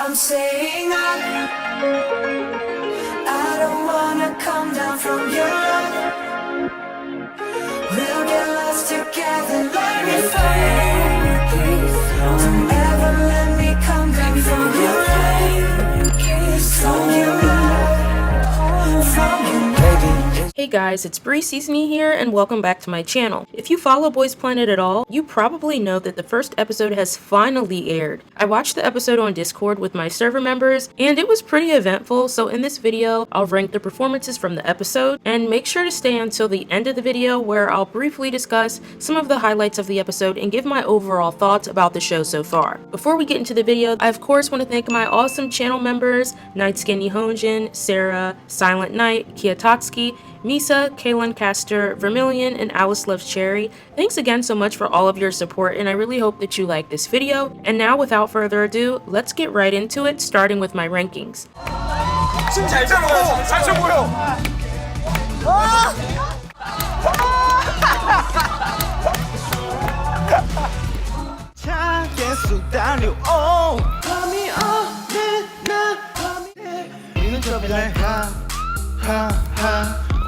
I'm saying I don't wanna come down from your love. We'll get lost together like we fly. Don't ever let me come down from your love. From your love. From your love. Hey guys, it's briczennie here and welcome back to my channel. If you follow Boys Planet at all, you probably know that the first episode has finally aired. I watched the episode on Discord with my server members and it was pretty eventful, so in this video I'll rank the performances from the episode, and make sure to stay until the end of the video where I'll briefly discuss some of the highlights of the episode and give my overall thoughts about the show so far. Before we get into the video, I of course want to thank my awesome channel members, Nightskin Nihonjin, Sarah, Silent Knight, Kiyotatsuki, Misa, Kaylin Caster, Vermilion, and Alice Loves Cherry. Thanks again so much for all of your support, and I really hope that you like this video. And now, without further ado, let's get right into it, starting with my rankings.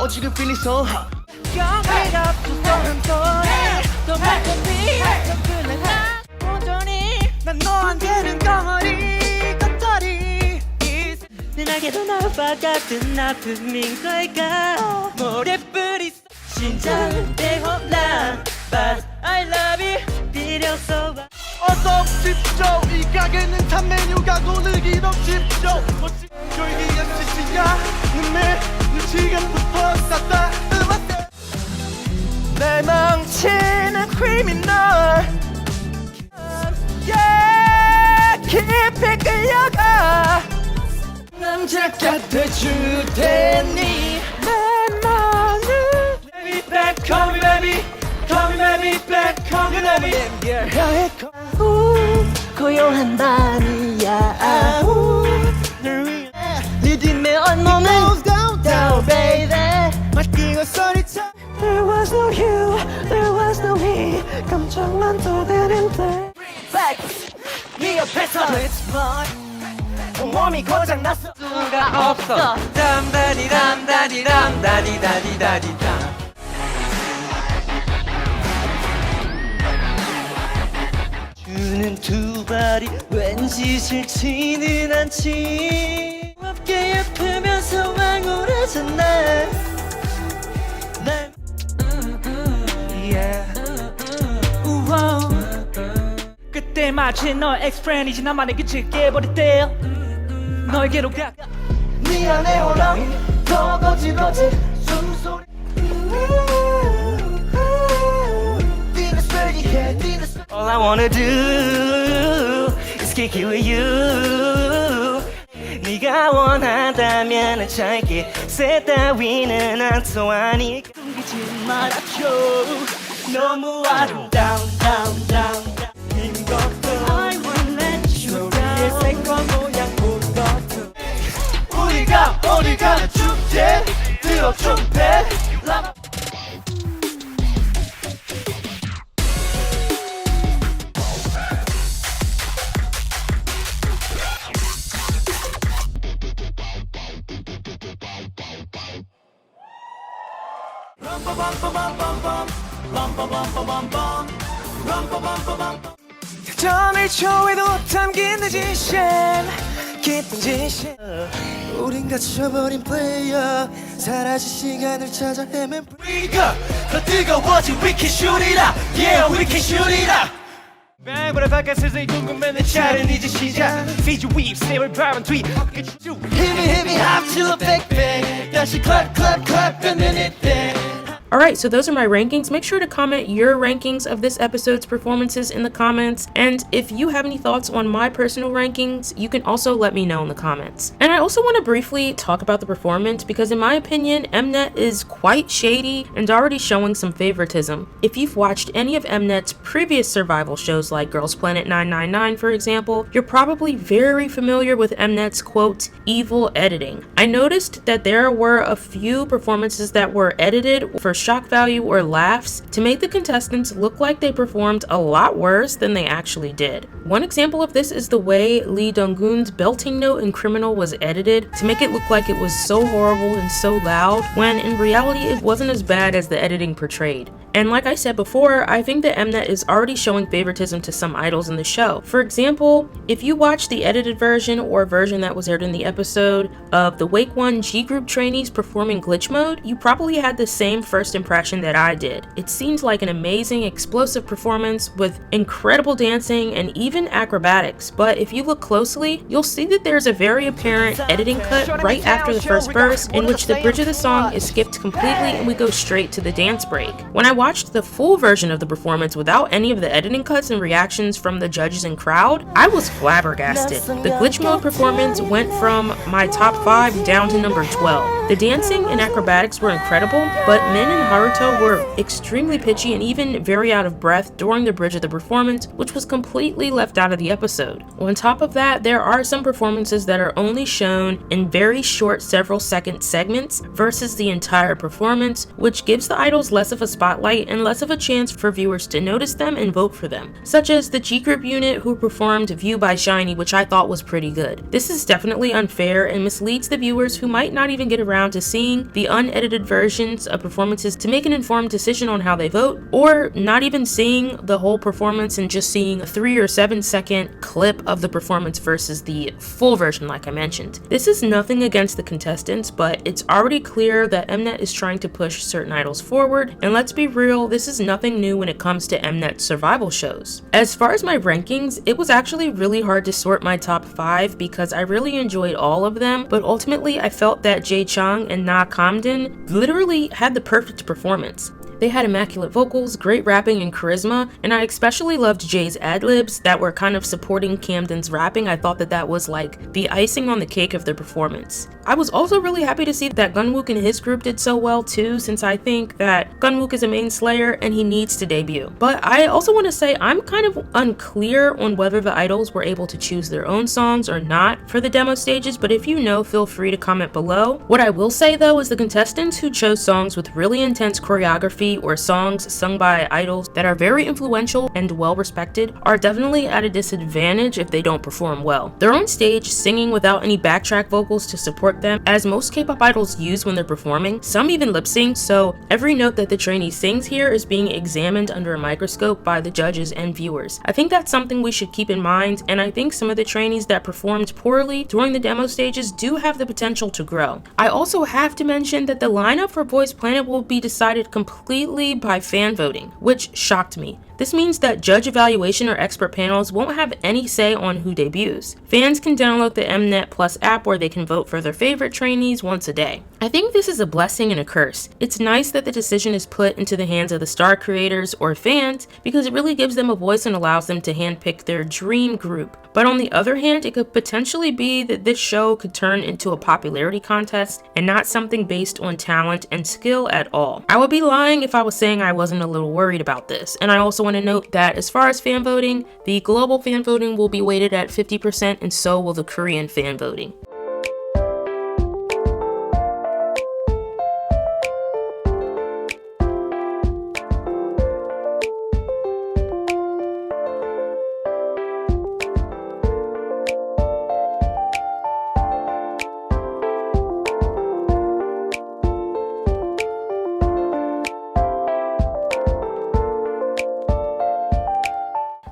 Oh, you can feel it so hot. Get up to foreign toy. Don't make me don't feel like that. 난 너한테는 덩어리 겉털이 내게도 나와 같은 아픔인 걸까. 모래 뿌리 심장 대혼란 But I love you 비려서 어서 오십시오. 이 가게는 탑 메뉴가 돈을 기록십시오. 여기가 시시야 눈에 눈치가 쏟았다. 날 망치는 크리미널 깊이 끌려가 남자가 돼줄 테니 내 맘을 Baby back call me baby call me baby back call me baby 고요한 밤이야 널 위해 리듬에 온몸을 down baby 마티고 소리쳐 There was no you, there was no me 감정만 돋대는데 Back 네 옆에서 Let's fly 온몸이 고장났어 수가 없어 담다디담다디담다디다디다디다 주는 두 발이 왠지 싫지는 않지 함께 예쁘면서 황홀하잖아 날 그때 마치 너의 엑스프렌이지 나만의 끝을 깨버릴 너에게로 가 미안해 호랑이 더 거칠어진 숨소리 All I wanna do is kick it with you 네가 원한다면 짧게 새 따위는 안 소환이 숨기지 말아줘 너무 아름다운 인 것도 I won't let you down 새콤 모양 것도 우리가 어디 가는 축제 들어 트럼펫 점일 초에도 담긴 내 진심 깊은 진심 우린 갇혀버린 플레이어 사라진 시간을 찾아 헤맨 우리가 더 뜨거워진 We can shoot it up Yeah we can shoot it up 맹물의 바깥에서 궁금해 내 차례는 이제 시작 Feed you weave 스냅을 밟은 뒤 힘이 합칠로 빽빽 다시 clap and then it there Alright, so those are my rankings. Make sure to comment your rankings of this episode's performances in the comments, and if you have any thoughts on my personal rankings, you can also let me know in the comments. And I also want to briefly talk about the performance because in my opinion, mnet is quite shady and already showing some favoritism. If you've watched any of mnet's previous survival shows like Girls Planet 999 for example, you're probably very familiar with mnet's quote, evil editing. I noticed that there were a few performances that were edited for shock value or laughs to make the contestants look like they performed a lot worse than they actually did. One example of this is the way Lee Dong-gun's belting note in Criminal was edited to make it look like it was so horrible and so loud, when in reality it wasn't as bad as the editing portrayed. And like I said before, I think that Mnet is already showing favoritism to some idols in the show. For example, if you watch the edited version or version that was aired in the episode of the Wake 1 G Group trainees performing glitch mode, you probably had the same first impression that I did. It seems like an amazing, explosive performance with incredible dancing and even acrobatics, but if you look closely, you'll see that there's a very apparent editing cut right after the first verse in which the bridge of the song is skipped completely and we go straight to the dance break. When I watched the full version of the performance without any of the editing cuts and reactions from the judges and crowd, I was flabbergasted. The glitch mode performance went from my top 5 down to number 12. The dancing and acrobatics were incredible, but Min and Haruto were extremely pitchy and even very out of breath during the bridge of the performance, which was completely left out of the episode. On top of that, there are some performances that are only shown in very short several second segments versus the entire performance, which gives the idols less of a spotlight and less of a chance for viewers to notice them and vote for them, such as the G Group unit who performed View by SHINee, which I thought was pretty good. This is definitely unfair and misleads the viewers who might not even get around to seeing the unedited versions of performances to make an informed decision on how they vote, or not even seeing the whole performance and just seeing a 3 or 7 second clip of the performance versus the full version like I mentioned. This is nothing against the contestants, but it's already clear that Mnet is trying to push certain idols forward, and let's be real, this is nothing new when it comes to Mnet survival shows. As far as my rankings, it was actually really hard to sort my top 5 because I really enjoyed all of them, but ultimately I felt that Jae Chung and Na Kamden literally had the perfect performance. They had immaculate vocals, great rapping, and charisma, and I especially loved Jay's ad-libs that were kind of supporting Camden's rapping. I thought that that was like the icing on the cake of their performance. I was also really happy to see that Gunwook and his group did so well too, since I think that Gunwook is a main slayer and he needs to debut. But I also want to say I'm kind of unclear on whether the idols were able to choose their own songs or not for the demo stages, but if you know, feel free to comment below. What I will say though is the contestants who chose songs with really intense choreography or songs sung by idols that are very influential and well respected are definitely at a disadvantage if they don't perform well. They're on stage singing without any backtrack vocals to support them, as most K-pop idols use when they're performing, some even lip sync, so every note that the trainee sings here is being examined under a microscope by the judges and viewers. I think that's something we should keep in mind, and I think some of the trainees that performed poorly during the demo stages do have the potential to grow. I also have to mention that the lineup for Boys Planet will be decided completely by fan voting, which shocked me. This means that judge evaluation or expert panels won't have any say on who debuts. Fans can download the Mnet Plus app where they can vote for their favorite trainees once a day. I think this is a blessing and a curse. It's nice that the decision is put into the hands of the star creators or fans because it really gives them a voice and allows them to handpick their dream group. But on the other hand, it could potentially be that this show could turn into a popularity contest and not something based on talent and skill at all. I would be lying if I was saying I wasn't a little worried about this, and I also want to note that as far as fan voting, the global fan voting will be weighted at 50% and so will the Korean fan voting.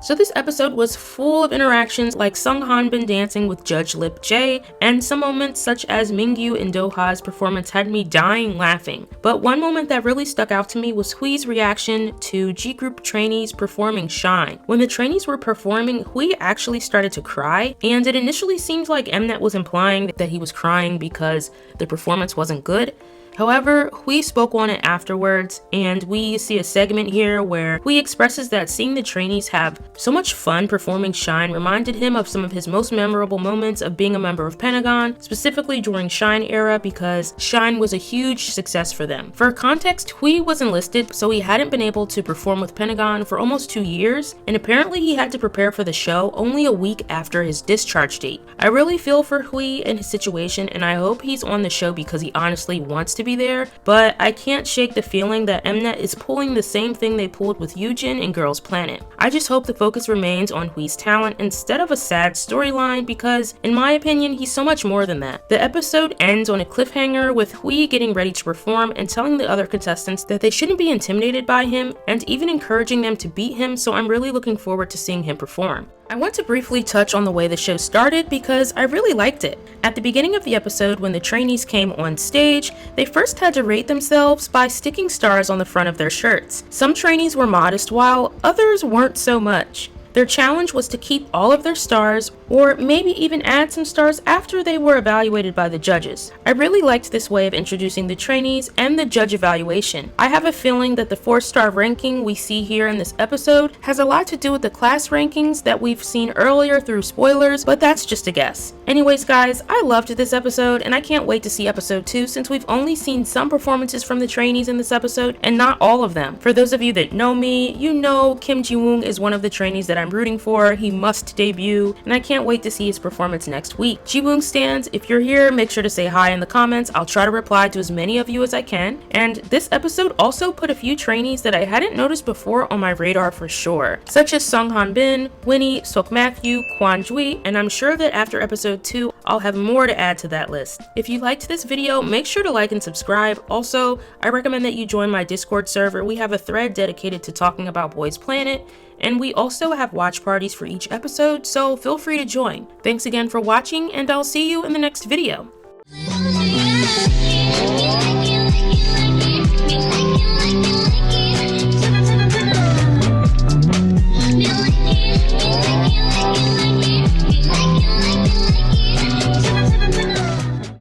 So this episode was full of interactions like Sung Hanbin dancing with Judge Lip Jae, and some moments such as Mingyu and Do-ha's performance had me dying laughing. But one moment that really stuck out to me was Hui's reaction to G Group trainees performing Shine. When the trainees were performing, Hui actually started to cry, and it initially seemed like Mnet was implying that he was crying because the performance wasn't good. However, Hui spoke on it afterwards, and we see a segment here where Hui expresses that seeing the trainees have so much fun performing Shine reminded him of some of his most memorable moments of being a member of Pentagon, specifically during Shine era because Shine was a huge success for them. For context, Hui was enlisted, so he hadn't been able to perform with Pentagon for almost 2 years, and apparently he had to prepare for the show only a week after his discharge date. I really feel for Hui and his situation, and I hope he's on the show because he honestly wants to be be there, but I can't shake the feeling that mnet is pulling the same thing they pulled with Yujin in Girls Planet. I just hope the focus remains on Hui's talent instead of a sad storyline because, in my opinion, he's so much more than that. The episode ends on a cliffhanger with Hui getting ready to perform and telling the other contestants that they shouldn't be intimidated by him and even encouraging them to beat him, so I'm really looking forward to seeing him perform. I want to briefly touch on the way the show started because I really liked it. At the beginning of the episode, when the trainees came on stage, they first had to rate themselves by sticking stars on the front of their shirts. Some trainees were modest while others weren't so much. Their challenge was to keep all of their stars, or maybe even add some stars after they were evaluated by the judges. I really liked this way of introducing the trainees and the judge evaluation. I have a feeling that the 4-star ranking we see here in this episode has a lot to do with the class rankings that we've seen earlier through spoilers, but that's just a guess. Anyways guys, I loved this episode and I can't wait to see episode 2 since we've only seen some performances from the trainees in this episode and not all of them. For those of you that know me, you know Kim Ji-woong is one of the trainees that I'm rooting for. He must debut and I can't wait to see his performance next week. Ji-woong stans, if you're here, make sure to say hi in the comments. I'll try to reply to as many of you as I can. And this episode also put a few trainees that I hadn't noticed before on my radar for sure, such as Sung Han Bin, Winnie, Sok Matthew, Kwon Jui, and I'm sure that after episode 2, I'll have more to add to that list. If you liked this video, make sure to like and subscribe. Also, I recommend that you join my Discord server. We have a thread dedicated to talking about Boys Planet, and we also have watch parties for each episode, so feel free to join. Thanks again for watching, and I'll see you in the next video.